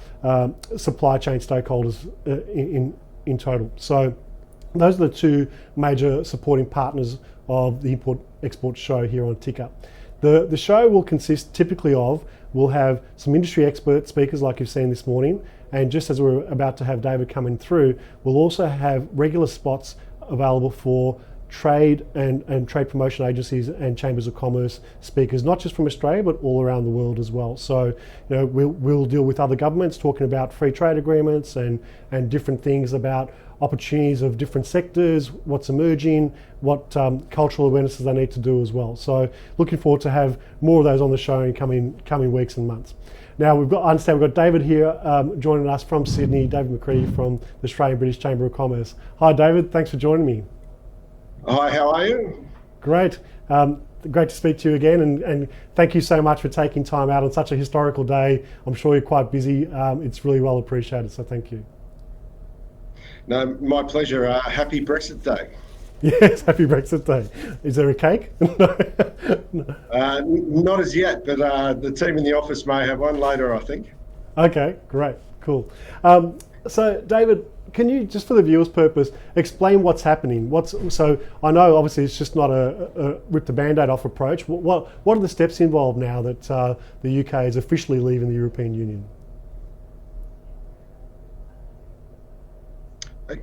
supply chain stakeholders in total. So those are the two major supporting partners of the Import Export Show here on Ticker. The show will consist typically we'll have some industry expert speakers like you've seen this morning, and just as we're about to have David coming through, we'll also have regular spots available for trade and trade promotion agencies and chambers of commerce speakers, not just from Australia but all around the world as well. So we'll deal with other governments talking about free trade agreements and different things about opportunities of different sectors, what's emerging, what cultural awarenesses they need to do as well. So looking forward to have more of those on the show in coming weeks and months. Now I understand we've got David here joining us from Sydney, David McCready from the Australian British Chamber of Commerce. Hi David, thanks for joining me. Hi, how are you? Great. Great to speak to you again, and thank you so much for taking time out on such a historical day. I'm sure you're quite busy. It's really well appreciated, so thank you. No, my pleasure. Happy Brexit Day. Yes, happy Brexit Day. Is there a cake? No. Not as yet, but the team in the office may have one later, I think. Okay, great, cool. So David, can you, just for the viewers' purpose, explain what's happening? So I know obviously it's just not a rip the band-aid off approach. What are the steps involved now that the UK is officially leaving the European Union?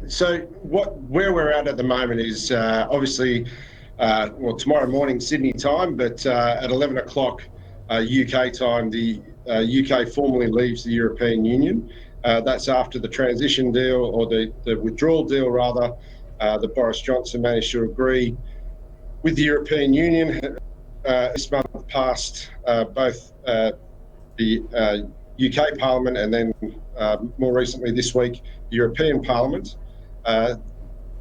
So where we're at the moment is obviously, tomorrow morning Sydney time, but at 11 o'clock UK time, the UK formally leaves the European Union. That's after the transition deal, or the withdrawal deal rather, that Boris Johnson managed to agree with the European Union this month past both the UK Parliament and then more recently this week the European Parliament.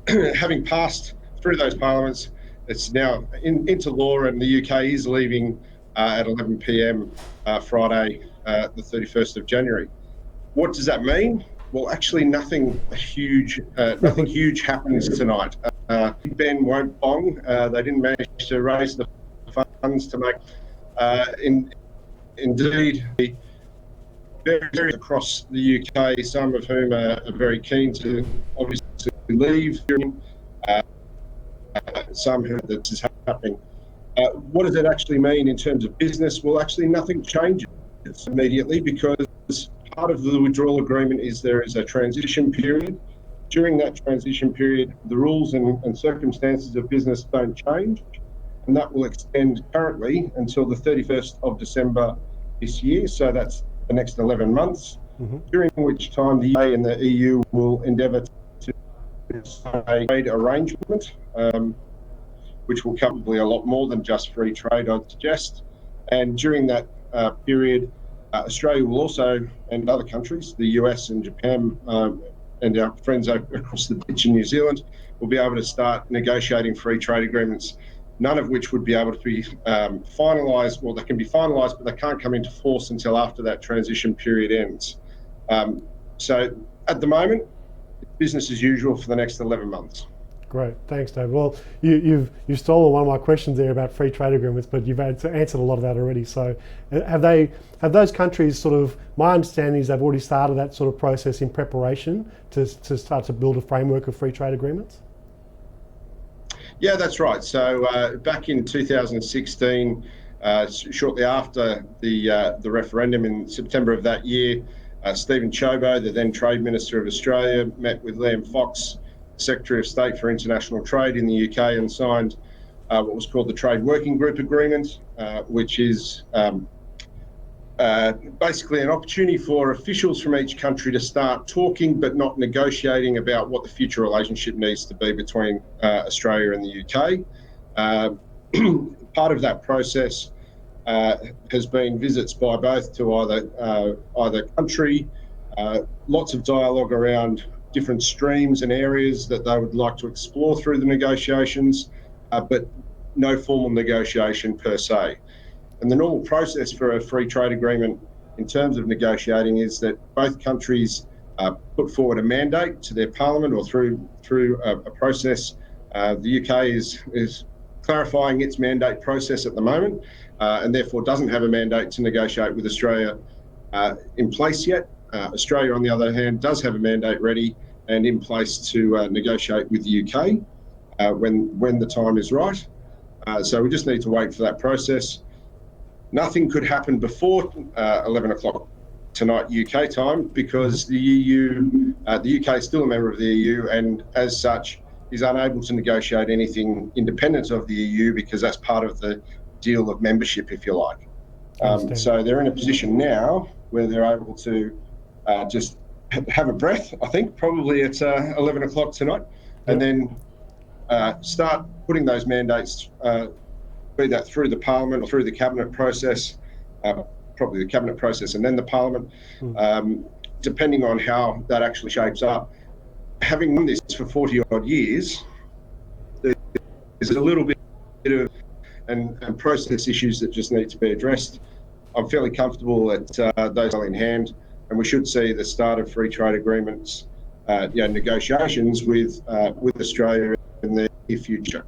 Having passed through those parliaments, it's now into law, and the UK is leaving at 11 p.m. Friday, the 31st of January. What does that mean? Well, actually, nothing huge happens tonight. Big Ben won't bong. They didn't manage to raise the funds to make. Indeed, very across the UK, some of whom are very keen to obviously leave. Some who this is happening. What does it actually mean in terms of business? Well, actually, nothing changes immediately, because part of the withdrawal agreement is there is a transition period. During that transition period, the rules and circumstances of business don't change, and that will extend currently until the 31st of December this year. So that's the next 11 months, during which time the UK and the EU will endeavour to sign a trade arrangement, which will cover probably a lot more than just free trade, I'd suggest. And during that period, Australia will also, and other countries, the US and Japan, and our friends across the ditch in New Zealand, will be able to start negotiating free trade agreements, none of which would be able to be finalised. Well, they can be finalised, but they can't come into force until after that transition period ends. So at the moment, it's business as usual for the next 11 months. Great, thanks, Dave. Well, you've stolen one of my questions there about free trade agreements, but you've answered a lot of that already. So, have those countries sort of? My understanding is they've already started that sort of process in preparation to start to build a framework of free trade agreements. Yeah, that's right. So back in 2016, shortly after the referendum in September of that year, Stephen Chobo, the then Trade Minister of Australia, met with Liam Fox, Secretary of State for International Trade in the UK, and signed what was called the Trade Working Group Agreement, which is basically an opportunity for officials from each country to start talking but not negotiating about what the future relationship needs to be between Australia and the UK. Part of that process has been visits by both to either country, lots of dialogue around different streams and areas that they would like to explore through the negotiations, but no formal negotiation per se. And the normal process for a free trade agreement in terms of negotiating is that both countries put forward a mandate to their parliament or through a process. The UK is clarifying its mandate process at the moment, and therefore doesn't have a mandate to negotiate with Australia in place yet. Australia, on the other hand, does have a mandate ready and in place to negotiate with the UK when the time is right. So we just need to wait for that process. Nothing could happen before 11 o'clock tonight UK time, because the UK is still a member of the EU, and as such is unable to negotiate anything independent of the EU because that's part of the deal of membership, if you like. So they're in a position now where they're able to just have a breath, I think, probably at 11 o'clock tonight, and then start putting those mandates, be that through the Parliament or through the Cabinet process, probably the Cabinet process and then the Parliament, depending on how that actually shapes up. Having done this for 40 odd years, there's a little bit of and process issues that just need to be addressed. I'm fairly comfortable that those are in hand, and we should see the start of free trade agreements, negotiations with Australia in the near future.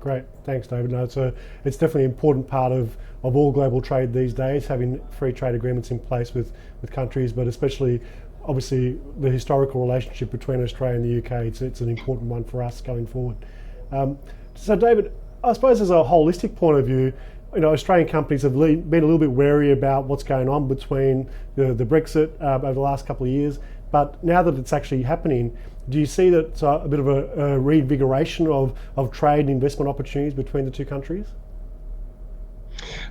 Great, thanks, David. No, it's definitely an important part of all global trade these days, having free trade agreements in place with countries, but especially, obviously, the historical relationship between Australia and the UK. It's an important one for us going forward. So, David, I suppose as a holistic point of view, Australian companies have been a little bit wary about what's going on between the Brexit over the last couple of years. But now that it's actually happening, do you see that a bit of a reinvigoration of trade and investment opportunities between the two countries?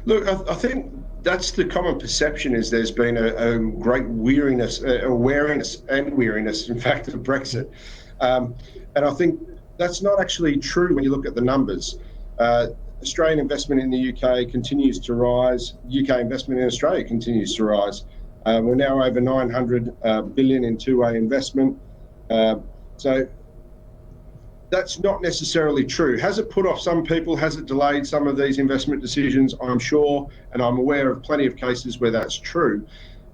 Look, I think that's the common perception, is there's been a great awareness, in fact, of Brexit. And I think that's not actually true when you look at the numbers. Australian investment in the UK continues to rise. UK investment in Australia continues to rise. We're now over 900 billion in two-way investment. So that's not necessarily true. Has it put off some people? Has it delayed some of these investment decisions? I'm sure, and I'm aware of plenty of cases where that's true.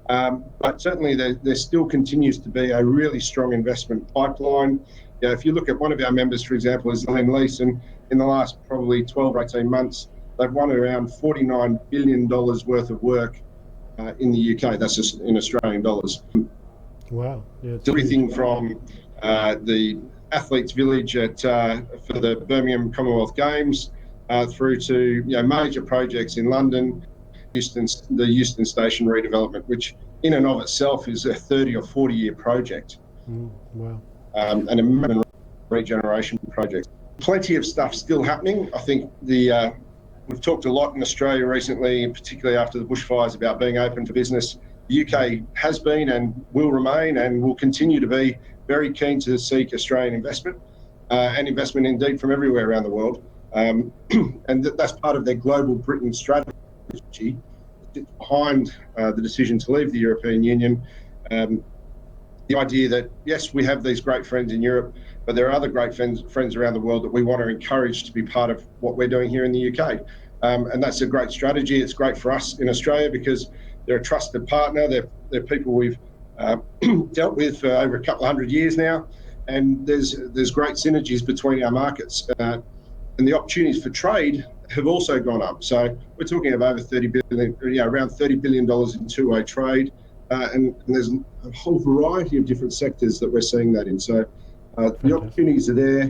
But certainly there still continues to be a really strong investment pipeline. If you look at one of our members, for example, is Lendlease, and in the last probably 12 or 18 months, they've won around $49 billion worth of work in the UK. That's just in Australian dollars. Wow. Yeah, everything from the Athletes Village for the Birmingham Commonwealth Games through to major projects in London, the Euston Station redevelopment, which in and of itself is a 30 or 40 year project. Wow. And a regeneration project. Plenty of stuff still happening. I think we've talked a lot in Australia recently, particularly after the bushfires, about being open for business. The UK has been and will remain and will continue to be very keen to seek Australian investment and investment indeed from everywhere around the world. And that's part of their Global Britain strategy behind the decision to leave the European Union. The idea that, yes, we have these great friends in Europe, but there are other great friends around the world that we want to encourage to be part of what we're doing here in the UK. And that's a great strategy. It's great for us in Australia because they're a trusted partner. They're people we've dealt with for over a couple of hundred years now. And there's great synergies between our markets. And the opportunities for trade have also gone up. So we're talking of over 30 billion, around $30 billion in two-way trade. And there's a whole variety of different sectors that we're seeing that in. So the opportunities are there.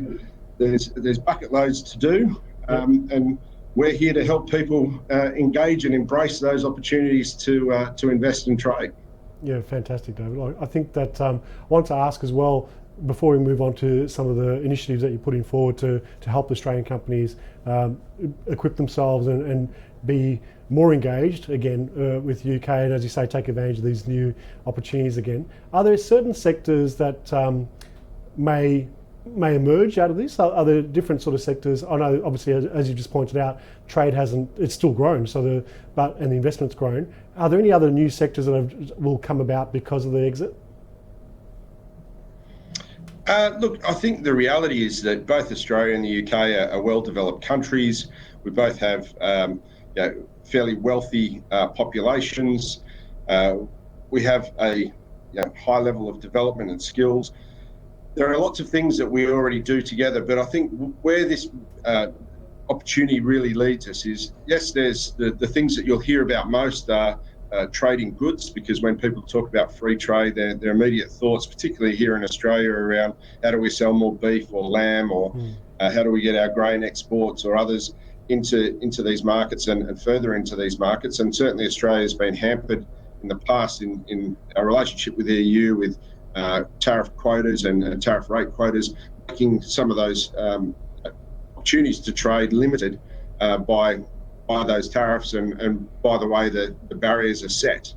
There's bucket loads to do, and we're here to help people engage and embrace those opportunities to invest and trade. Yeah, fantastic, David. I think that I want to ask as well, before we move on to some of the initiatives that you're putting forward to help Australian companies equip themselves and be more engaged again with UK, and as you say, take advantage of these new opportunities again. Are there certain sectors that may emerge out of this? Are there different sort of sectors? I know, obviously, as you just pointed out, trade it's still grown, and the investment's grown. Are there any other new sectors that will come about because of the exit? Look, I think the reality is that both Australia and the UK are well-developed countries. We both have fairly wealthy populations. We have a high level of development and skills. There are lots of things that we already do together, but I think where this opportunity really leads us is, yes, there's the things that you'll hear about most are trading goods, because when people talk about free trade, their immediate thoughts, particularly here in Australia, around how do we sell more beef or lamb, or how do we get our grain exports or others into these markets and further into these markets. And certainly Australia has been hampered in the past in our relationship with the EU with tariff quotas and tariff rate quotas. making some of those opportunities to trade limited by those tariffs and by the way the barriers are set.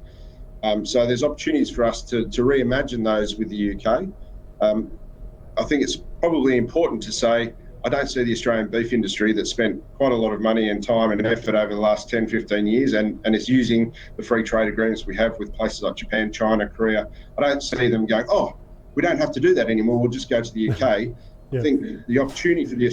So there's opportunities for us to reimagine those with the UK. I think it's probably important to say I don't see the Australian beef industry that spent quite a lot of money and time and effort over the last 10, 15 years and is using the free trade agreements we have with places like Japan, China, Korea. I don't see them going, oh, we don't have to do that anymore, we'll just go to the UK. Yeah. I think the opportunity for the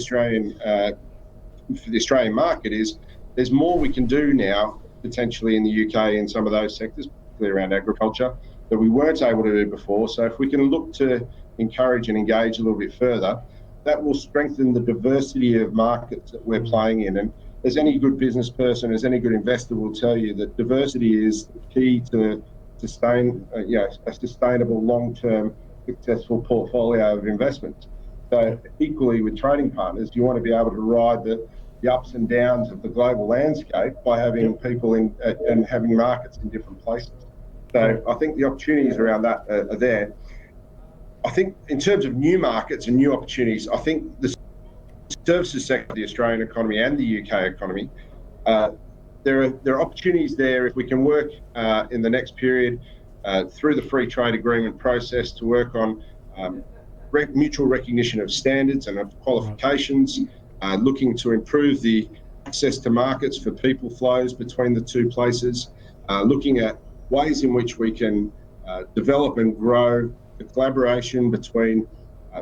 Australian market is there's more we can do now potentially in the UK in some of those sectors, particularly around agriculture, that we weren't able to do before. So if we can look to encourage and engage a little bit further, that will strengthen the diversity of markets that we're playing in. And as any good business person, as any good investor will tell you, that diversity is the key to a sustainable, long-term, successful portfolio of investments. So equally with trading partners, you want to be able to ride the ups and downs of the global landscape by having people in and having markets in different places. So I think the opportunities around that are there. I think in terms of new markets and new opportunities, I think the services sector of the Australian economy and the UK economy, there are opportunities there if we can work in the next period through the free trade agreement process to work on mutual recognition of standards and of qualifications, looking to improve the access to markets for people flows between the two places, looking at ways in which we can develop and grow the collaboration between,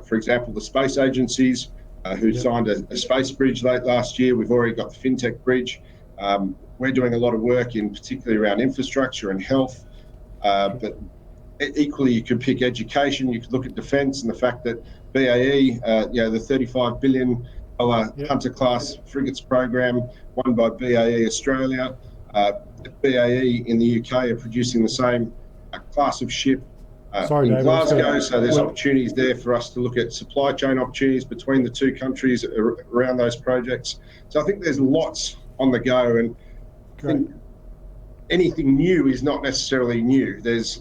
for example, the space agencies who signed a space bridge late last year. We've already got the FinTech bridge. We're doing a lot of work in particularly around infrastructure and health, but equally you could pick education, you could look at defence and the fact that BAE, the $35 billion Hunter class frigates program won by BAE Australia. BAE in the UK are producing the same class of ship in Glasgow, so there's opportunities there for us to look at supply chain opportunities between the two countries around those projects. So I think there's lots on the go, and I think anything new is not necessarily new. There's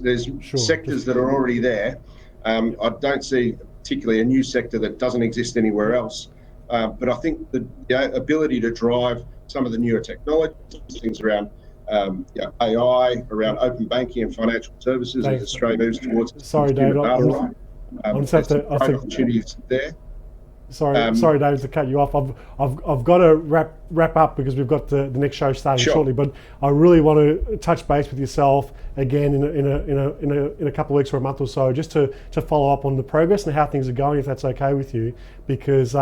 sectors that are already there. I don't see particularly a new sector that doesn't exist anywhere else. But I think the ability to drive some of the newer technologies, things around AI, around open banking and financial services as Australia moves towards. Sorry, David. Opportunities there. Sorry, David, to cut you off. I've got to wrap up because we've got the next show starting shortly. But I really want to touch base with yourself again in a couple of weeks or a month or so, just to follow up on the progress and how things are going, if that's okay with you, because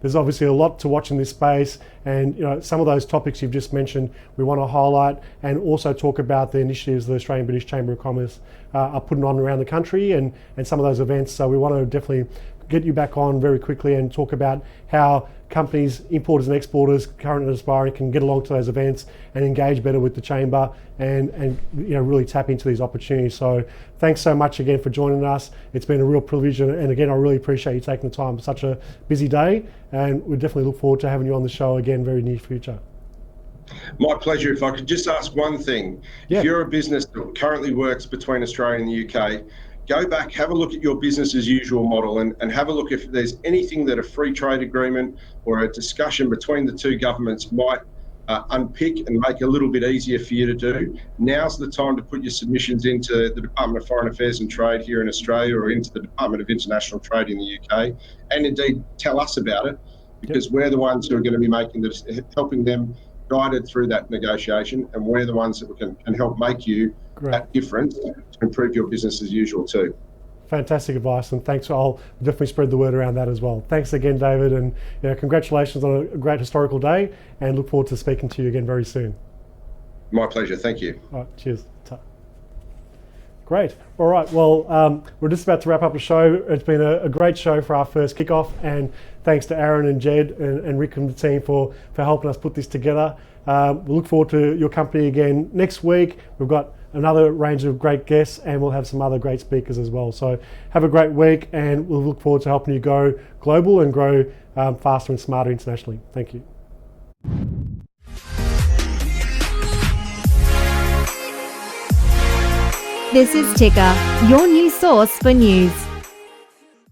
there's obviously a lot to watch in this space, and some of those topics you've just mentioned we want to highlight, and also talk about the initiatives the Australian British Chamber of Commerce are putting on around the country, and some of those events. So we want to definitely get you back on very quickly and talk about how companies, importers and exporters, current and aspiring, can get along to those events and engage better with the chamber and really tap into these opportunities. So thanks so much again for joining us. It's been a real privilege, and again I really appreciate you taking the time for such a busy day, and we definitely look forward to having you on the show again very near future. My pleasure. If I could just ask one thing. If you're a business that currently works between Australia and the UK, go back, have a look at your business as usual model, and have a look if there's anything that a free trade agreement or a discussion between the two governments might unpick and make a little bit easier for you to do. Now's the time to put your submissions into the Department of Foreign Affairs and Trade here in Australia, or into the Department of International Trade in the UK, and indeed tell us about it, because we're the ones who are going to be helping them guided through that negotiation, and we're the ones that can help make you that difference to improve your business as usual too. Fantastic advice, and thanks. I'll definitely spread the word around that as well. Thanks again, David, and congratulations on a great historical day, and look forward to speaking to you again very soon. My pleasure. Thank you. All right, cheers. Great. All right. Well, we're just about to wrap up the show. It's been a great show for our first kickoff, and thanks to Aaron and Jed and Rick and the team for helping us put this together. We look forward to your company again next week. We've got another range of great guests, and we'll have some other great speakers as well. So have a great week, and we'll look forward to helping you go global and grow faster and smarter internationally. Thank you. This is Ticker, your new source for news.